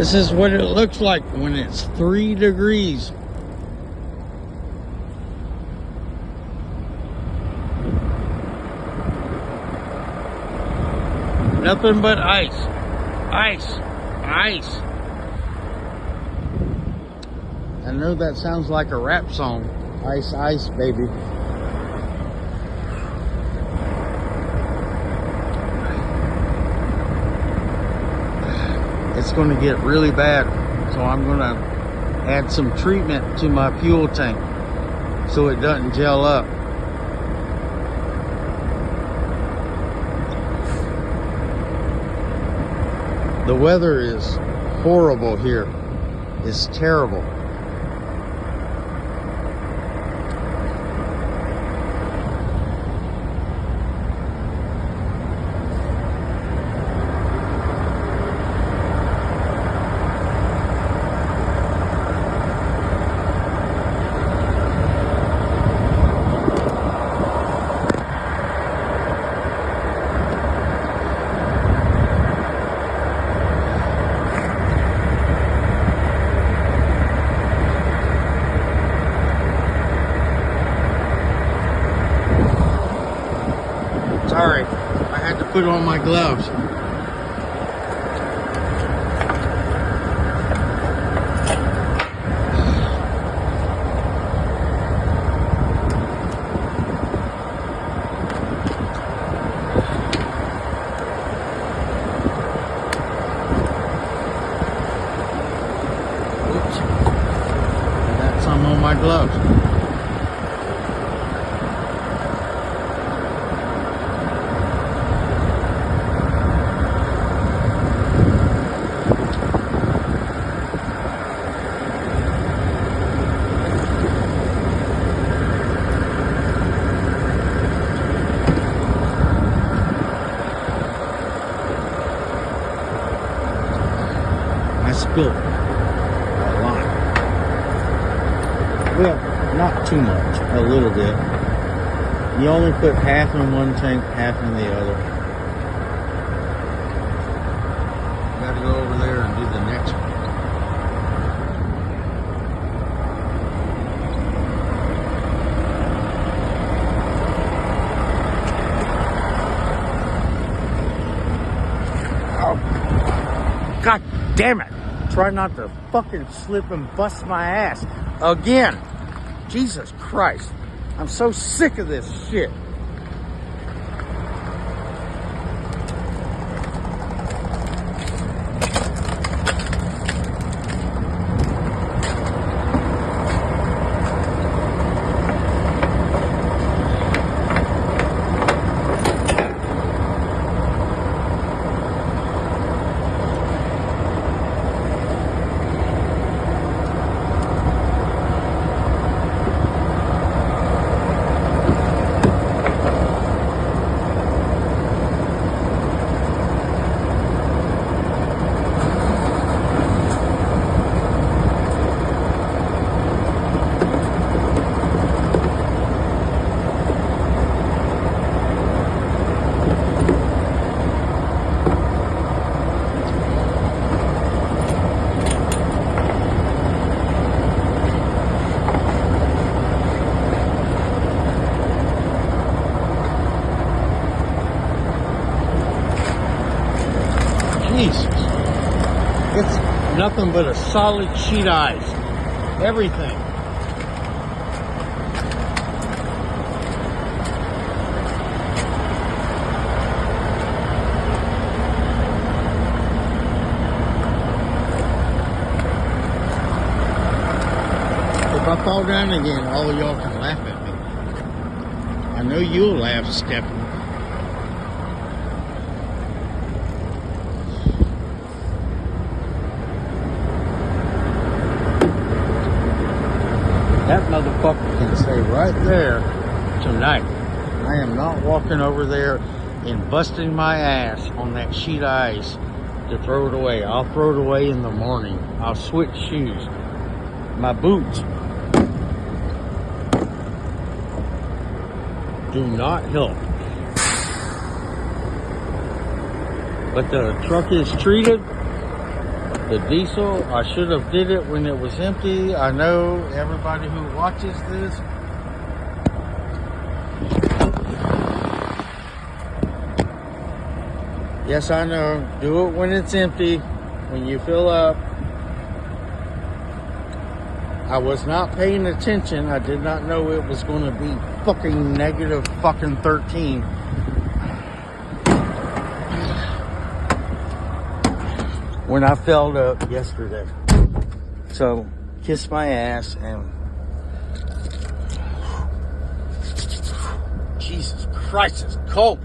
This is what it looks like when it's 3 degrees. Nothing but ice. Ice. Ice. I know that sounds like a rap song. Ice, ice, baby. It's going to get really bad, so I'm going to add some treatment to my fuel tank so it doesn't gel up. The weather is horrible here. It's terrible. Sorry, I had to put on my gloves. Oops. I got some on my gloves. Spilled a lot. Well, not too much, a little bit. You only put half in one tank, half in the other. Got to go over there and do the next one. Oh, God damn it. Try not to fucking slip and bust my ass again. Jesus Christ. I'm so sick of this shit. Jesus. It's nothing but a solid sheet of ice. Everything. If I fall down again, all of y'all can laugh at me. I know you'll laugh, Stephanie. That motherfucker can stay right there tonight. I am not walking over there and busting my ass on that sheet of ice to throw it away. I'll throw it away in the morning. I'll switch shoes. My boots do not help. But the truck is treated. The diesel, I should have did it when it was empty. I know everybody who watches this. Yes, I know. Do it when it's empty, when you fill up. I was not paying attention. I did not know it was going to be fucking negative fucking 13. When I filled up yesterday. So, kiss my ass and... Jesus Christ, it's cold.